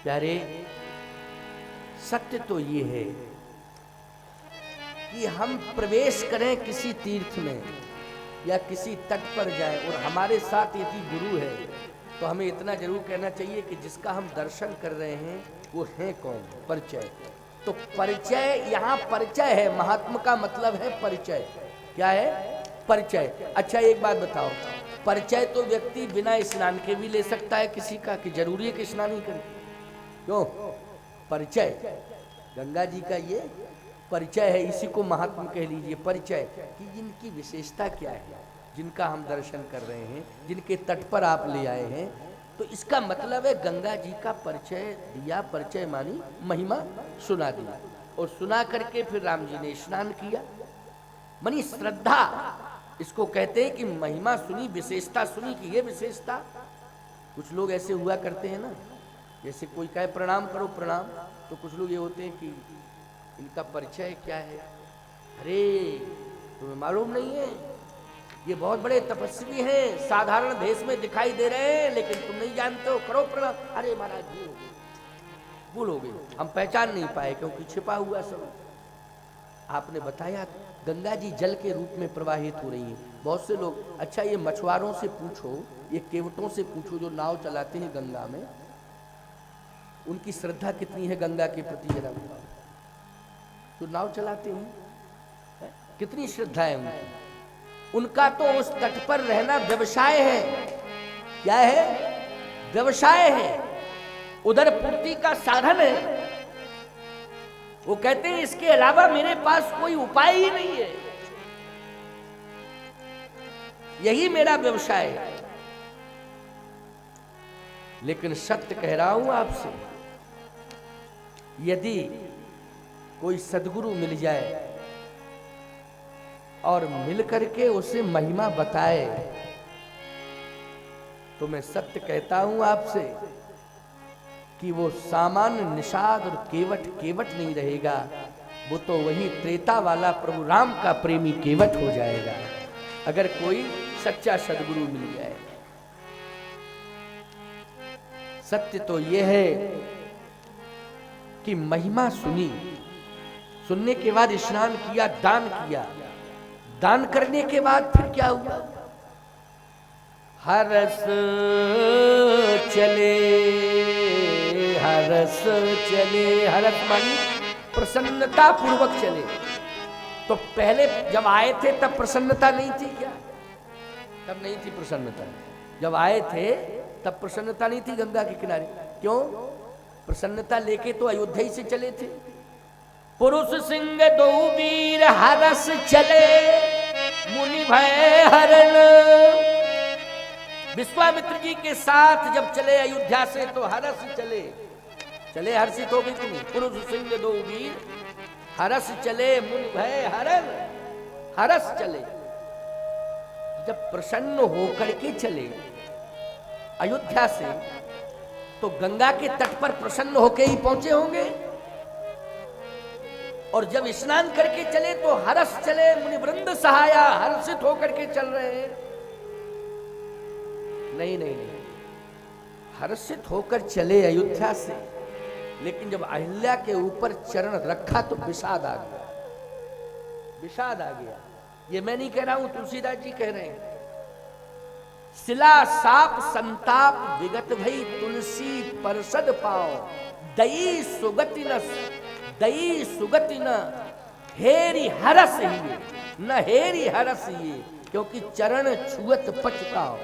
प्यारे, सत्य तो ये है कि हम प्रवेश करें किसी तीर्थ में या किसी तट पर जाएं और हमारे साथ यदि गुरु है तो हमें इतना जरूर कहना चाहिए कि जिसका हम दर्शन कर रहे हैं वो है कौन, परिचय। तो परिचय, यहाँ परिचय है, महात्मा का मतलब है परिचय। क्या है? परिचय। अच्छा एक बात बताओ, परिचय तो व्यक्ति बिना स्नान के भी ले सकता है किसी का, कि जरूरी है कि स्नान ही करे? क्यों? परिचय गंगा जी का ये परिचय है, इसी को महात्मा कह लीजिए परिचय, कि इनकी विशेषता क्या है, जिनका हम दर्शन कर रहे हैं, जिनके तट पर आप ले आए हैं। तो इसका मतलब है गंगा जी का परिचय दिया, परिचय मानी महिमा सुना दी, और सुना करके फिर राम जी ने स्नान किया। मानी श्रद्धा, इसको कहते हैं कि महिमा सुनी, विशेषता सुनी कि ये विशेषता। कुछ लोग ऐसे हुआ करते हैं ना, जैसे कोई कहे प्रणाम करो प्रणाम, तो कुछ लोग ये होते हैं कि इनका परिचय क्या है? अरे तुम्हें मालूम नहीं है, ये बहुत बड़े तपस्वी हैं, साधारण भेष में दिखाई दे रहे हैं, लेकिन तुम नहीं जानते हो, करो प्रणाम। अरे महाराज भूल हो गई, हम पहचान नहीं पाए क्योंकि छिपा हुआ सब। आपने बताया गंगा जी जल के रूप में प्रवाहित हो रही हैं। बहुत से लोग, अच्छा ये मछुआरों से पूछो, ये केवटों से पूछो जो नाव चलाते हैं गंगा में, उनकी श्रद्धा कितनी है गंगा के प्रति, जरा बताओ। जो नाव चलाते हैं कितनी श्रद्धा है उनकी। उनका तो उस तट पर रहना व्यवसाय है। क्या है? व्यवसाय है, उदर पूर्ति का साधन है। वो कहते हैं इसके अलावा मेरे पास कोई उपाय ही नहीं है, यही मेरा व्यवसाय है। लेकिन सत्य कह रहा हूं आपसे, यदि कोई सद्गुरु मिल जाए और मिल करके उसे महिमा बताए, तो मैं सत्य कहता हूं आपसे कि वो सामान्य निषाद और केवट केवट नहीं रहेगा, वो तो वही त्रेता वाला प्रभु राम का प्रेमी केवट हो जाएगा, अगर कोई सच्चा सद्गुरु मिल जाए। सत्य तो ये है कि महिमा सुनी, सुनने के बाद स्नान किया, दान किया, दान करने के बाद फिर क्या हुआ? हरस चले, हरस चले, हरस मानी प्रसन्नता पूर्वक चले। तो पहले जब आए थे तब प्रसन्नता नहीं थी क्या? तब नहीं थी प्रसन्नता। जब आए थे तब प्रसन्नता नहीं थी गंगा के किनारे। क्यों? प्रसन्नता लेके तो अयोध्या ही से चले थे। पुरुष सिंह दो वीर हरस चले, मुनि भय हरण। विश्वामित्र जी के साथ जब चले अयोध्या से तो हरस चले, चले हर्षित हो गई कि नहीं? पुरुष सिंह दो वीर हरस चले, मुनि भय हरण। हरस चले, जब प्रसन्न होकर के चले अयोध्या से, तो गंगा के तट पर प्रसन्न होकर ही पहुंचे होंगे। और जब स्नान करके चले तो हरस चले, मुनि वृंद सहाया, हर्षित होकर के चल रहे हैं। नहीं नहीं नहीं, हर्षित होकर चले अयोध्या से, लेकिन जब अहिल्या के ऊपर चरण रखा तो विषाद आ गया, विषाद आ गया। ये मैं नहीं कह रहा हूं, तुलसीदास जी कह रहे हैं। शिला साप संताप विगत भई, तुलसी परसद पाओ, दई सुगति न, दई सुगति न हेरी हरस ही, न हेरी हरस ये, क्योंकि चरण छुअत पछताओ,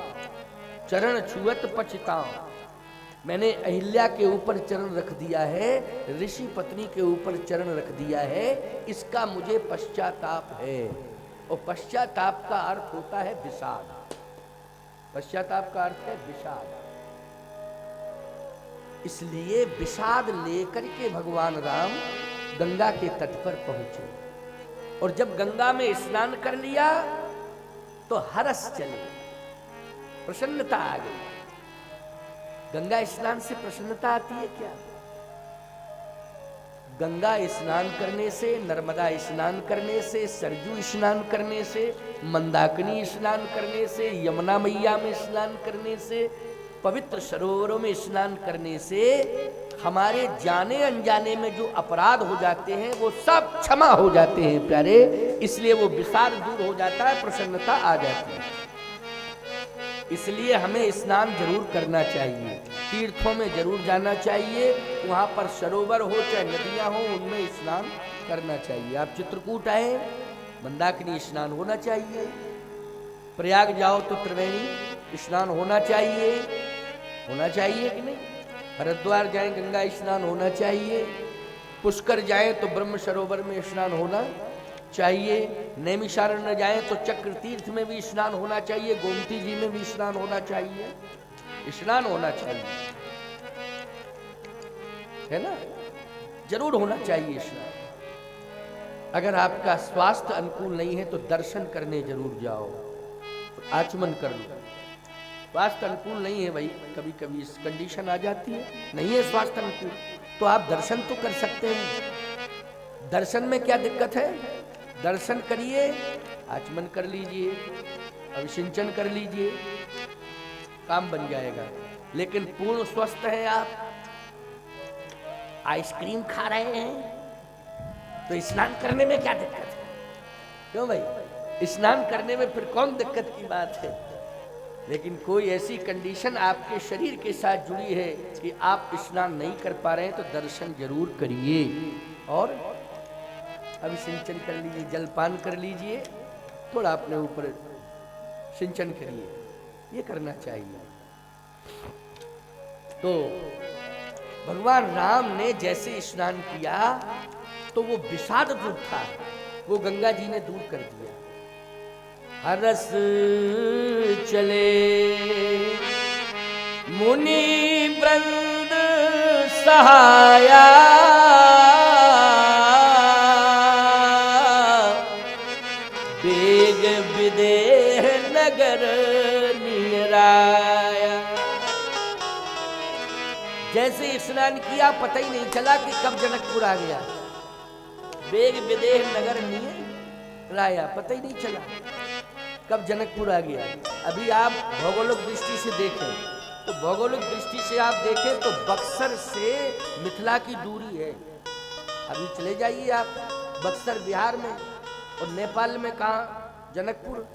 चरण छुअत पछताओ। मैंने अहिल्या के ऊपर चरण रख दिया है, ऋषि पत्नी के ऊपर चरण रख दिया है, इसका मुझे पश्चाताप है। और पश्चाताप का अर्थ होता है विषाद। पश्चाताप का अर्थ है विषाद। इसलिए विषाद लेकर के भगवान राम गंगा के तट पर पहुंचे, और जब गंगा में स्नान कर लिया तो हरस चले, प्रसन्नता आ गई। गंगा स्नान से प्रसन्नता आती है क्या? गंगा स्नान करने से, नर्मदा स्नान करने से, सरजू स्नान करने से, मंदाकिनी स्नान करने से, यमुना मैया में स्नान करने से, पवित्र सरोवरों में स्नान करने से हमारे जाने अनजाने में जो अपराध हो जाते हैं वो सब क्षमा हो जाते हैं प्यारे। इसलिए वो विषाद दूर हो जाता है, प्रसन्नता आ जाती है। इसलिए हमें स्नान जरूर करना चाहिए, तीर्थों में जरूर जाना चाहिए। वहाँ पर सरोवर हो चाहे नदियाँ हो, उनमें स्नान करना चाहिए। आप चित्रकूट आए, मंदाकिनी स्नान होना चाहिए। प्रयाग जाओ तो त्रिवेणी स्नान होना चाहिए, होना चाहिए कि नहीं। हरिद्वार जाएं, गंगा स्नान होना चाहिए। पुष्कर जाएं तो ब्रह्म सरोवर में स्नान होना चाहिए। नैमिषारण्य जाएं तो चक्र तीर्थ में भी स्नान होना चाहिए, गोमती जी में भी स्नान होना चाहिए, स्नान होना चाहिए, है ना, जरूर होना चाहिए स्नान। अगर आपका स्वास्थ्य अनुकूल नहीं है तो दर्शन करने जरूर जाओ, आचमन कर लो। स्वास्थ्य अनुकूल नहीं है भाई, कभी कभी इस कंडीशन आ जाती है, नहीं है स्वास्थ्य अनुकूल, तो आप दर्शन तो कर सकते हैं। दर्शन में क्या दिक्कत है, दर्शन करिए, आचमन कर लीजिए, अभिषिंचन कर लीजिए, काम बन जाएगा। लेकिन पूर्ण स्वस्थ है आप, आइसक्रीम खा रहे हैं, तो स्नान करने में क्या दिक्कत है? क्यों भाई, स्नान करने में फिर कौन दिक्कत की बात है। लेकिन कोई ऐसी कंडीशन आपके शरीर के साथ जुड़ी है कि आप स्नान नहीं कर पा रहे हैं, तो दर्शन जरूर करिए और अभिषिंचन कर लीजिए, जलपान कर लीजिए, थोड़ा अपने ऊपर सिंचन करिए, ये करना चाहिए। तो भगवान राम ने जैसे स्नान किया तो वो विषाद जो था वो गंगा जी ने दूर कर दिया। हरस चले मुनि वृंद सहाया, बेग विदेह नगर निराया। जैसे स्नान किया पता ही नहीं चला कि कब जनकपुर आ गया। बेग विदेह नगर निराया, पता ही नहीं चला कब जनकपुर आ गया। अभी आप भौगोलिक दृष्टि से देखें तो भौगोलिक दृष्टि से आप देखें तो बक्सर से मिथिला की दूरी है। अभी चले जाइए आप बक्सर बिहार में, और नेपाल में कहाँ जनकपुर।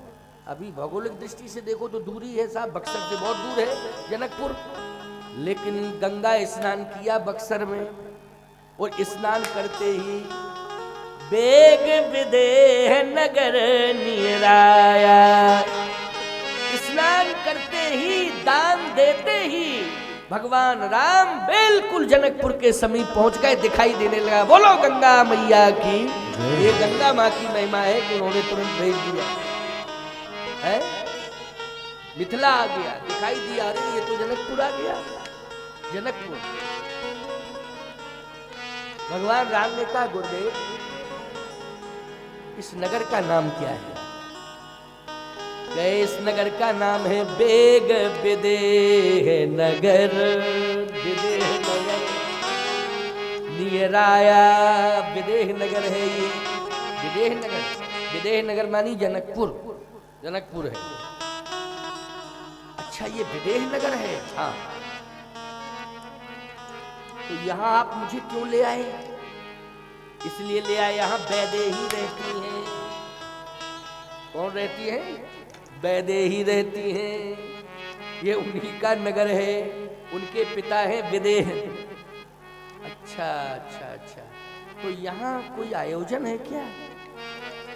अभी भौगोलिक दृष्टि से देखो तो दूरी है साहब, बक्सर से बहुत दूर है जनकपुर। लेकिन गंगा स्नान किया बक्सर में, और स्नान करते ही बेग विदेह नगर निराया। स्नान करते ही, दान देते ही भगवान राम बिल्कुल जनकपुर के समीप पहुंच गए, दिखाई देने लगा। बोलो गंगा मैया की। ये गंगा माँ की महिमा है कि उन्होंने तुरंत भेज दिया है, मिथिला आ गया, दिखाई दिया, अरे ये तो जनकपुर आ गया। जनकपुर भगवान राम ने कहा, गुरुदेव इस नगर का नाम क्या है? इस नगर का नाम है बेग विदेह नगर, विदेह नगर निराया। विदेह नगर है ये, विदेह नगर, विदेह नगर मानी जनकपुर, जनकपुर है। अच्छा ये विदेह नगर है, हाँ। तो यहाँ आप मुझे क्यों ले आए? इसलिए ले आए, यहाँ वैदेही रहती हैं। कौन रहती है? वैदेही रहती हैं। ये उन्हीं का नगर है, उनके पिता हैं विदेह। अच्छा अच्छा अच्छा, तो यहाँ कोई आयोजन है क्या?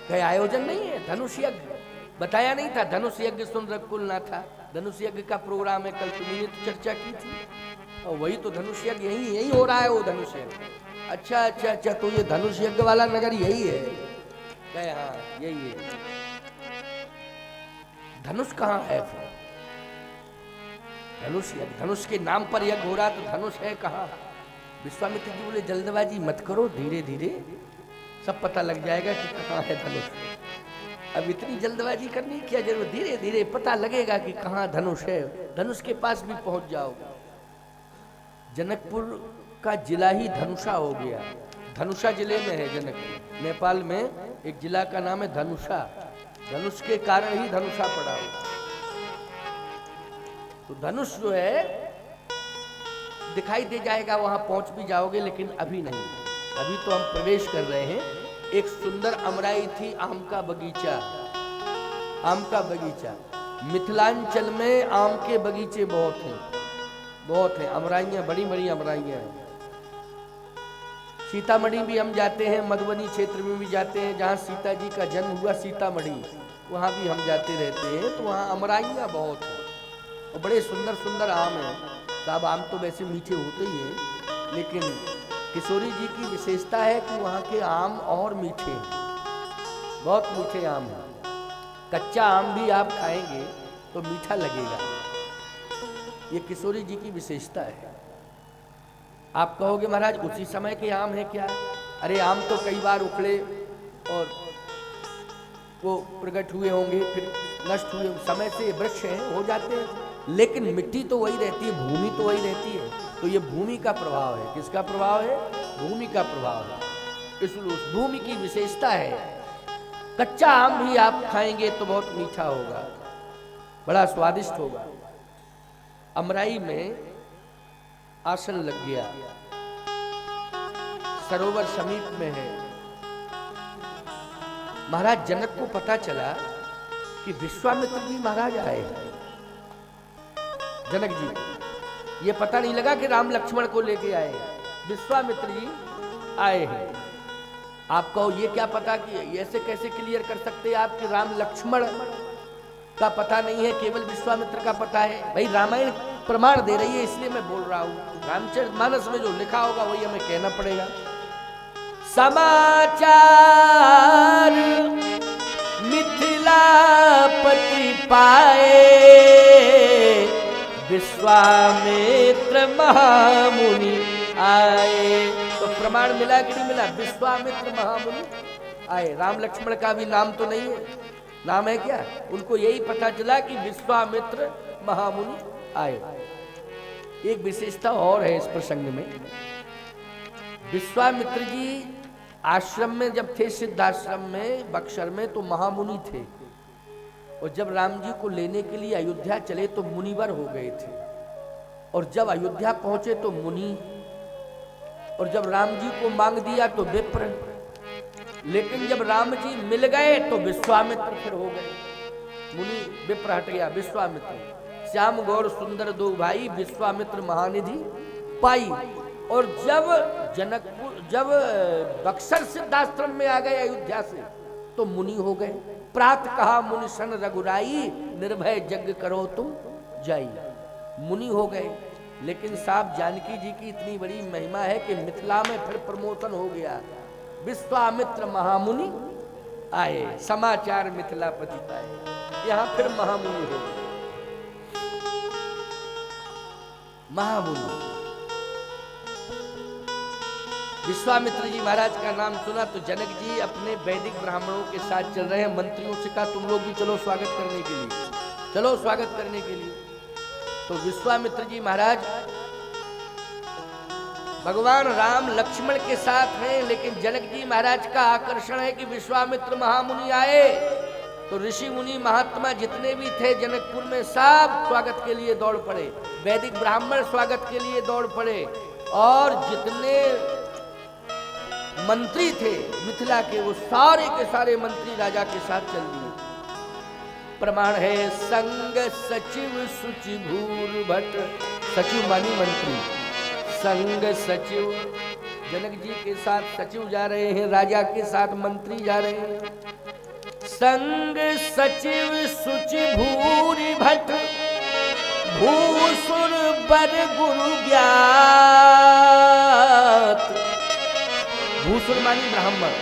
कोई आयोजन नहीं है। धनुष यज्ञ बताया नहीं था, धनुष यज्ञ सुन रकुल ना था, धनुष यज्ञ का प्रोग्राम है, कल तुमने तो चर्चा की थी, और वही तो धनुष यज्ञ यही हो रहा है, वो धनुष यज्ञ। अच्छा अच्छा अच्छा, तो ये धनुष यज्ञ वाला नगर यही है? कहे हाँ यही है। धनुष कहाँ है फिर? धनुष यज्ञ, धनुष के नाम पर यज्ञ हो रहा, तो धनुष है कहाँ? विश्वामित्र जी बोले जल्दबाजी मत करो, धीरे धीरे सब पता लग जाएगा कि कहाँ है धनुष। अब इतनी जल्दबाजी करनी क्या जरूर, धीरे धीरे पता लगेगा कि कहाँ धनुष है। धनुष के पास भी पहुंच जाओ। जनकपुर का जिला ही धनुषा हो गया, धनुषा जिले में है जनकपुर। नेपाल में एक जिला का नाम है धनुषा, धनुष के कारण ही धनुषा पड़ा हो। तो धनुष जो है दिखाई दे जाएगा, वहां पहुंच भी जाओगे, लेकिन अभी नहीं। अभी तो हम प्रवेश कर रहे हैं। एक सुंदर अमराई थी, आम का बगीचा। आम का बगीचा, मिथिलांचल में आम के बगीचे बहुत हैं, बहुत हैं। अमराइयाँ, बड़ी बड़ी अमराइयाँ हैं। सीतामढ़ी भी हम जाते हैं, मधुबनी क्षेत्र में भी जाते हैं, जहाँ सीता जी का जन्म हुआ, सीतामढ़ी, वहाँ भी हम जाते रहते हैं। तो वहाँ अमराइयाँ बहुत हैं और बड़े सुंदर सुंदर आम हैं। साहब आम तो वैसे मीठे होते ही हैं, लेकिन किशोरी जी की विशेषता है कि वहाँ के आम और मीठे हैं, बहुत मीठे आम हैं। कच्चा आम भी आप खाएंगे तो मीठा लगेगा। ये किशोरी जी की विशेषता है। आप कहोगे महाराज उसी समय के आम है क्या? अरे आम तो कई बार उखड़े और वो प्रकट हुए होंगे, फिर नष्ट हुए, समय से वृक्ष हैं, हो जाते हैं, लेकिन मिट्टी तो वही रहती है, भूमि तो वही रहती है। तो ये भूमि का प्रभाव है। किसका प्रभाव है? भूमि का प्रभाव है। इसलिए उस भूमि की विशेषता है। कच्चा आम भी आप खाएंगे तो बहुत मीठा होगा, बड़ा स्वादिष्ट होगा। अमराई में आसन लग गया, सरोवर समीप में है। महाराज जनक को पता चला कि विश्वामित्र जी महाराज आए हैं। जनक जी ये पता नहीं लगा कि राम लक्ष्मण को लेके आए, विश्वामित्र जी आए हैं। आप कहो ये क्या पता कि ऐसे कैसे क्लियर कर सकते हैं आप कि राम लक्ष्मण का पता नहीं है, केवल विश्वामित्र का पता है? भाई रामायण प्रमाण दे रही है, इसलिए मैं बोल रहा हूं। रामचरितमानस में जो लिखा होगा वही हमें कहना पड़ेगा। समाचार मिथिलापति पाए, विश्वामित्र महामुनि आए। तो प्रमाण मिला कि नहीं मिला? विश्वामित्र महामुनि आए। राम लक्ष्मण का भी नाम तो नहीं है, नाम है क्या? उनको यही पता चला कि विश्वामित्र महामुनि आए। एक विशेषता और है इस प्रसंग में। विश्वामित्र जी आश्रम में जब थे, सिद्धाश्रम में बक्सर में, तो महामुनि थे, और जब राम जी को लेने के लिए अयोध्या चले तो मुनिवर हो गए थे, और जब अयोध्या पहुंचे तो मुनि, और जब राम जी को मांग दिया तो विप्र, लेकिन जब राम जी मिल गए तो विश्वामित्र फिर हो गए। मुनि विप्र हट गया, विश्वामित्र। श्याम गौर सुंदर दो भाई, विश्वामित्र महानिधि पाई। और जब बक्सर सिद्धाश्रम में आ गए अयोध्या से तो मुनि हो गए। प्रात कहा मुनि सन रघुराई, निर्भय यज्ञ करो तुम जाई। मुनि हो गए। लेकिन साहब जानकी जी की इतनी बड़ी महिमा है कि मिथिला में फिर प्रमोशन हो गया। विश्वामित्र महामुनि आए, समाचार मिथिलापति पाए। यहाँ फिर महामुनि हो गए। महामुनि विश्वामित्र जी महाराज का नाम सुना तो जनक जी अपने वैदिक ब्राह्मणों के साथ चल रहे हैं। मंत्रियों से कहा तुम लोग भी चलो स्वागत करने के लिए, चलो स्वागत करने के लिए। तो विश्वामित्र जी महाराज भगवान राम लक्ष्मण के साथ हैं, लेकिन जनक जी महाराज का आकर्षण है कि विश्वामित्र महामुनि आए। तो ऋषि मुनि महात्मा जितने भी थे जनकपुर में सब स्वागत के लिए दौड़ पड़े, वैदिक ब्राह्मण स्वागत के लिए दौड़ पड़े, और जितने मंत्री थे मिथिला के वो सारे के सारे मंत्री राजा के साथ चल दिए। प्रमाण है संग सचिव सुचि भूर भट्ट, सचिव मानी मंत्री, संग सचिव जनक जी के साथ सचिव जा रहे हैं, राजा के साथ मंत्री जा रहे हैं। संग सचिव सुचि भूरि भट्ट, भूसुर बर गुरु ज्ञात। भूसुर मानी ब्राह्मण,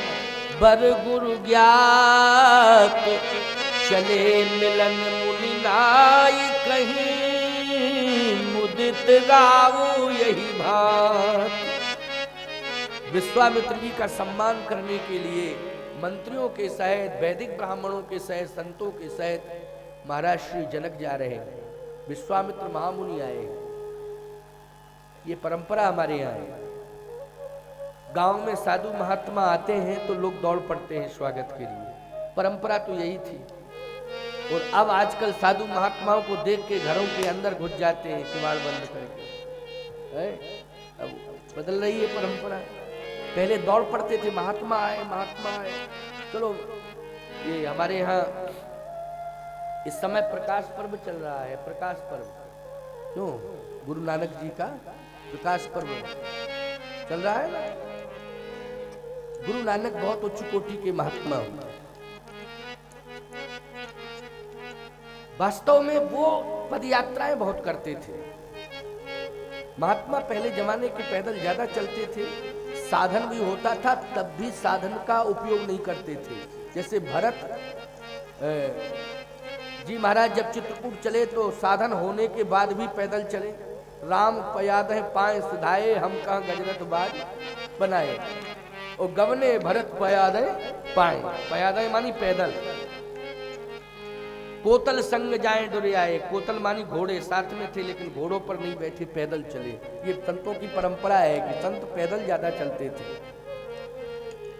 बर गुरु ज्ञात, चले मिलन मुनि नाई कहीं, मुदित गाओ यही भात। विश्वामित्र जी का सम्मान करने के लिए मंत्रियों के सहित, वैदिक ब्राह्मणों के सहित, संतों के सहित महाराज श्री जनक जा रहे हैं। विश्वामित्र महामुनि आए। ये परंपरा हमारे यहाँ है। गांव में साधु महात्मा आते हैं तो लोग दौड़ पड़ते हैं स्वागत के लिए। परंपरा तो यही थी। और अब आजकल साधु महात्माओं को देख के घरों के अंदर घुस जाते हैं किवाड़ बंद करके। है? अब बदल रही है परंपरा। पहले दौड़ पड़ते थे, महात्मा आए महात्मा आए। चलो, ये हमारे यहाँ इस समय प्रकाश पर्व चल रहा है, प्रकाश पर्व। क्यों? गुरु नानक जी का प्रकाश पर्व चल रहा है ना। गुरु नानक बहुत उच्च कोटि के महात्मा हुए। वास्तव में वो पद यात्राएं बहुत करते थे। महात्मा पहले जमाने के पैदल ज्यादा चलते थे, साधन भी होता था तब भी साधन का उपयोग नहीं करते थे। जैसे भरत जी महाराज जब चित्रकूट चले तो साधन होने के बाद भी पैदल चले। राम पयाद है पाए सुधाए, हम कहाँ गजरत बाज बनाए। और गवने भरत पयाद है पाए, पयाद है मानी पैदल। कोतल संग जाए डुरे आए, कोतल मानी घोड़े साथ में थे लेकिन घोड़ों पर नहीं बैठे, पैदल चले। ये संतों की परंपरा है कि संत पैदल ज्यादा चलते थे।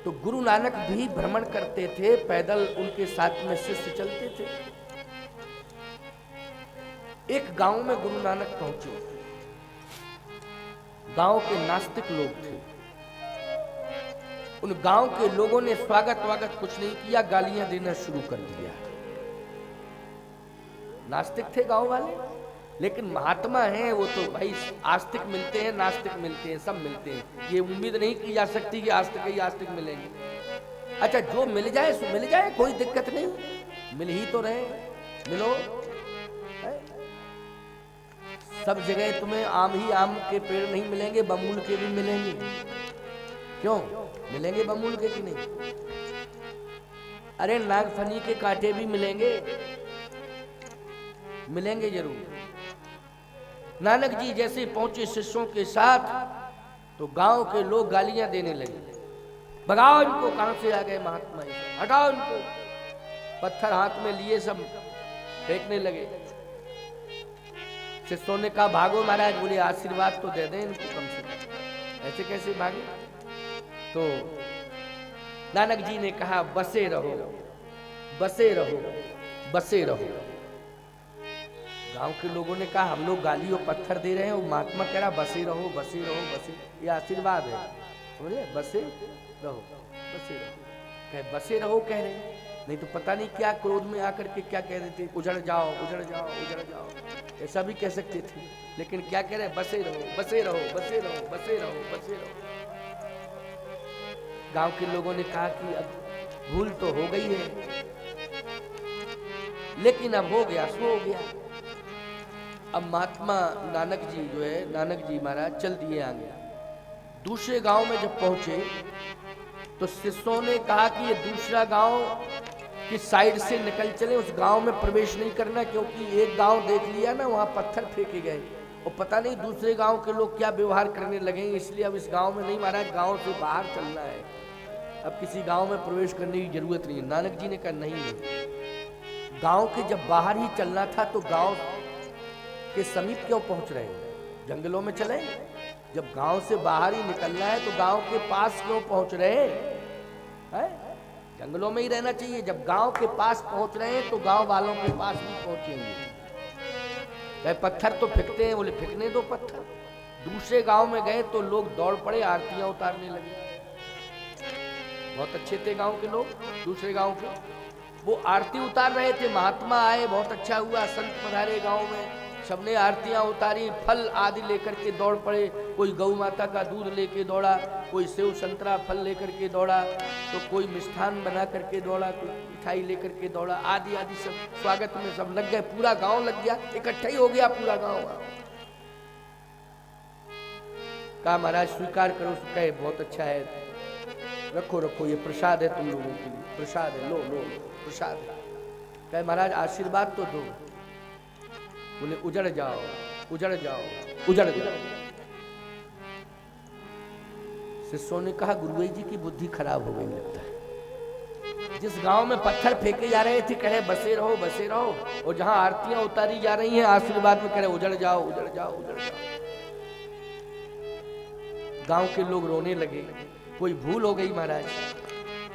तो गुरु नानक भी भ्रमण करते थे, पैदल उनके साथ में शिष्य चलते थे। एक गांव में गुरु नानक पहुंचे। गांव के नास्तिक लोग थे। उन गांव के लोगों ने स्वागत वागत कुछ नहीं किया, गालियां देना शुरू कर दिया। नास्तिक थे गांव वाले, लेकिन महात्मा हैं वो तो भाई आस्तिक मिलते हैं, नास्तिक मिलते हैं, सब मिलते हैं। ये उम्मीद नहीं की जा सकती कि आस्तिक ही आस्तिक मिलेंगे। अच्छा, जो मिल जाए सो मिल जाए, कोई दिक्कत नहीं, मिल ही तो रहे, मिलो। है? सब जगह तुम्हें आम ही आम के पेड़ नहीं मिलेंगे, बमूल के भी मिलेंगे। क्यों मिलेंगे बमूल के कि नहीं? अरे नागफनी के कांटे भी मिलेंगे, मिलेंगे जरूर। नानक जी जैसे पहुंचे शिष्यों के साथ तो गांव के लोग गालियां देने लगे। भगाओ इनको, कहां से आ गए महात्मा, हटाओ इनको। पत्थर हाथ में लिए सब फेंकने लगे। शिष्यों ने कहा भागो महाराज। बोले आशीर्वाद तो दे दें इनको कम से कम, ऐसे कैसे भागे? तो नानक जी ने कहा बसे रहो, बसे रहो, बसे रहो। गांव के लोगों ने कहा हम लोग गाली और पत्थर दे रहे हैं, वो महात्मा कह रहा बसे रहो, बसे रहो, बसे। ये आशीर्वाद है, समझे? बसे रहो, बसे रहो। कहे बसे रहो कह रहे, नहीं तो पता नहीं क्या क्रोध में आकर के क्या कह रहे थे, उजड़ जाओ, उजड़ जाओ, उजड़ जाओ, ऐसा भी कह सकते थे। लेकिन क्या कह रहे, बसे रहो, बसे रहो, बसे रहो, बसे रहो, बसे रहो। गांव के लोगों ने कहा कि अब भूल तो हो गई है, लेकिन अब हो गया सो हो गया। अब महात्मा नानक जी जो है, नानक जी महाराज चल दिए आगे। दूसरे गांव में जब पहुंचे तो शिष्यों ने कहा कि ये दूसरा गांव की साइड से निकल चले, उस गांव में प्रवेश नहीं करना, क्योंकि एक गांव देख लिया ना, वहां पत्थर फेंके गए और पता नहीं दूसरे गांव के लोग क्या व्यवहार करने लगेंगे, इसलिए अब इस गांव में नहीं महाराज, गांव से बाहर चलना है। अब किसी गांव में प्रवेश करने की जरूरत नहीं है। नानक जी ने कहा नहीं है, गांव के जब बाहर ही चलना था तो गांव के समीप क्यों पहुंच रहे हैं? जंगलों में चले। जब गांव से बाहर ही निकलना है तो गांव के पास क्यों पहुंच रहे हैं? जंगलों में ही रहना चाहिए। जब गांव के पास पहुंच रहे हैं तो गांव वालों के पास भी पहुंचेंगे। कहे पत्थर तो फेंकते हैं, बोले फेंकने दो पत्थर। दूसरे गांव में गए तो लोग दौड़ पड़े, आरतियां उतारने लगे। बहुत अच्छे थे गांव के लोग, दूसरे गांव के, वो आरती उतार रहे थे। महात्मा आए, बहुत अच्छा हुआ, संत पधारे गांव में, सबने आरतियां उतारी, फल आदि लेकर के दौड़ पड़े। कोई गौ माता का दूध लेके दौड़ा, कोई सेव संतरा फल लेकर के दौड़ा, तो कोई मिष्ठान बना करके दौड़ा, कोई मिठाई लेकर के दौड़ा, आदि आदि सब स्वागत में सब लग गए। पूरा गांव लग गया, इकट्ठा ही हो गया पूरा गांव। कहा महाराज स्वीकार करो। कहे बहुत अच्छा है, रखो रखो, ये प्रसाद है तुम लोगों के लिए, प्रसाद है, लो लो प्रसाद है। कहे महाराज आशीर्वाद तो दो। बोले उजड़ जाओ, उजड़ जाओ, उजड़ जाओ। शिष्यों ने कहा गुरुजी जी की बुद्धि खराब हो गई लगता है। जिस गांव में पत्थर फेंके जा रहे थे कहे बसे रहो, बसे रहो, और जहां आरतियां उतारी जा रही हैं आशीर्वाद में कह रहे उजड़ जाओ, उजड़ जाओ, उजड़ जाओ। गांव के लोग रोने लगे। कोई भूल हो गई महाराज,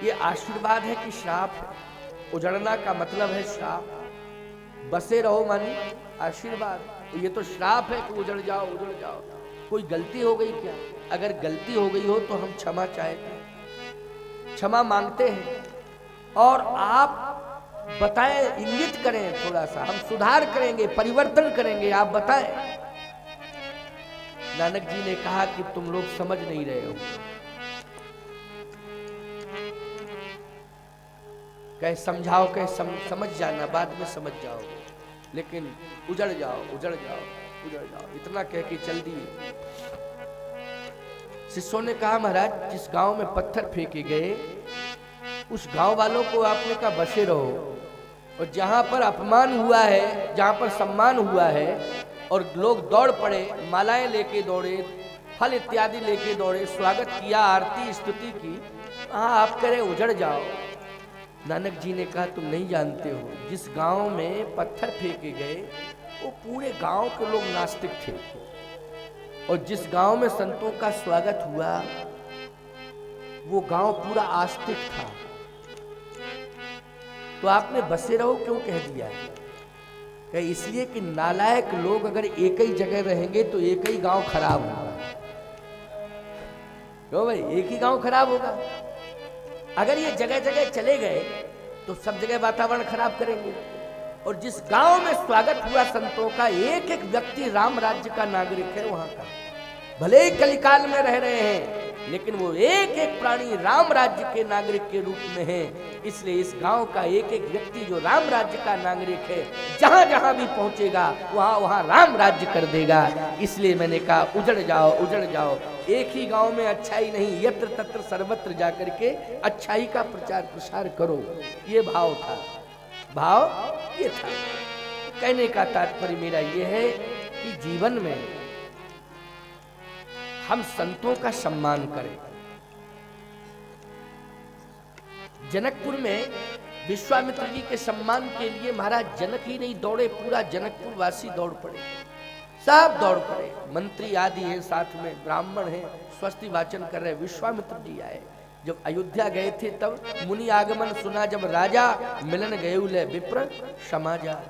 ये आशीर्वाद है कि श्राप है? उजड़ना का मतलब है श्राप, बसे रहो मानी आशीर्वाद, ये तो श्राप है कि उजड़ जाओ, उजड़ जाओ। कोई गलती हो गई क्या? अगर गलती हो गई हो तो हम क्षमा चाहते हैं, क्षमा मांगते हैं। और आप बताएं, इंगित करें, थोड़ा सा हम सुधार करेंगे, परिवर्तन करेंगे, आप बताएं। नानक जी ने कहा कि तुम लोग समझ नहीं रहे हो। कहे समझाओ, कहे समझ जाना, बाद में समझ जाओ, लेकिन उजड़ जाओ, उजड़ जाओ, उजड़ जाओ, इतना कह के चल दिए। शिष्यों ने कहा महाराज जिस गांव में पत्थर फेंके गए उस गांव वालों को आपने कहा बसे रहो, और जहां पर अपमान हुआ है, जहां पर सम्मान हुआ है और लोग दौड़ पड़े, मालाएं लेके दौड़े, फल इत्यादि लेके दौड़े, स्वागत किया, आरती स्तुति की, वहां आप कह रहे उजड़ जाओ। नानक जी ने कहा तुम नहीं जानते हो, जिस गांव में पत्थर फेंके गए वो पूरे गांव के लोग नास्तिक थे, और जिस गांव में संतों का स्वागत हुआ वो गांव पूरा आस्तिक था। तो आपने बसे रहो क्यों कह दिया? कहे इसलिए कि नालायक लोग अगर एक ही जगह रहेंगे तो एक ही गांव खराब होगा। क्यों भाई? एक ही गांव खराब होगा। अगर ये जगह जगह चले गए तो सब जगह वातावरण खराब करेंगे। और जिस गांव में स्वागत हुआ संतों का, एक एक व्यक्ति राम राज्य का नागरिक है वहां का, भले ही कलिकाल में रह रहे हैं लेकिन वो एक एक प्राणी राम राज्य के नागरिक के रूप में है। इसलिए इस गांव का एक एक व्यक्ति जो राम राज्य का नागरिक है, जहां जहां भी पहुंचेगा वहां वहां राम राज्य कर देगा। इसलिए मैंने कहा उजड़ जाओ, उजड़ जाओ। एक ही गांव में अच्छाई नहीं, यत्र तत्र सर्वत्र जाकर के अच्छाई का प्रचार प्रसार करो। ये भाव था, भाव ये था। कहने का तात्पर्य मेरा ये है कि जीवन में हम संतों का सम्मान करें। जनकपुर में विश्वामित्र जी के सम्मान के लिए महाराज जनक ही नहीं दौड़े, पूरा जनकपुर वासी दौड़ पड़े, सब दौड़ पड़े। मंत्री आदि हैं, साथ में ब्राह्मण हैं, स्वस्ति वाचन कर रहे। विश्वामित्र जी आए, जब अयोध्या गए थे तब मुनि आगमन सुना, जब राजा मिलन गए विप्र समाजा।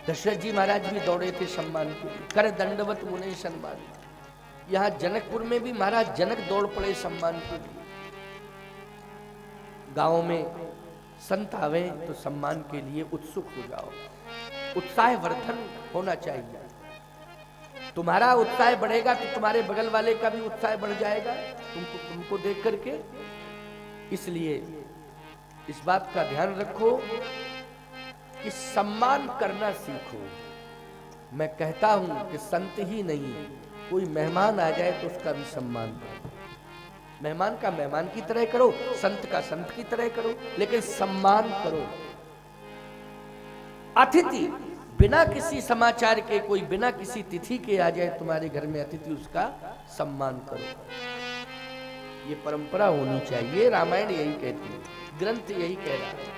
दशरथ जी महाराज भी दौड़े थे सम्मान के लिए, कर दंडवत मुने सम्मान। यहाँ जनकपुर में भी महाराज जनक दौड़ पड़े सम्मान के लिए। गांव में संत आवे तो सम्मान के लिए उत्सुक हो जाओ, उत्साह वर्धन होना चाहिए। तुम्हारा उत्साह बढ़ेगा तो तुम्हारे बगल वाले का भी उत्साह बढ़ जाएगा तुमको देख करके। इसलिए इस बात का ध्यान रखो कि सम्मान करना सीखो। मैं कहता हूं कि संत ही नहीं, कोई मेहमान आ जाए तो उसका भी सम्मान करो। मेहमान का मेहमान की तरह करो, संत का संत की तरह करो, लेकिन सम्मान करो। अतिथि बिना किसी समाचार के, कोई बिना किसी तिथि के आ जाए तुम्हारे घर में अतिथि, उसका सम्मान करो। ये परंपरा होनी चाहिए। रामायण यही कहती है, ग्रंथ यही कह रहा है।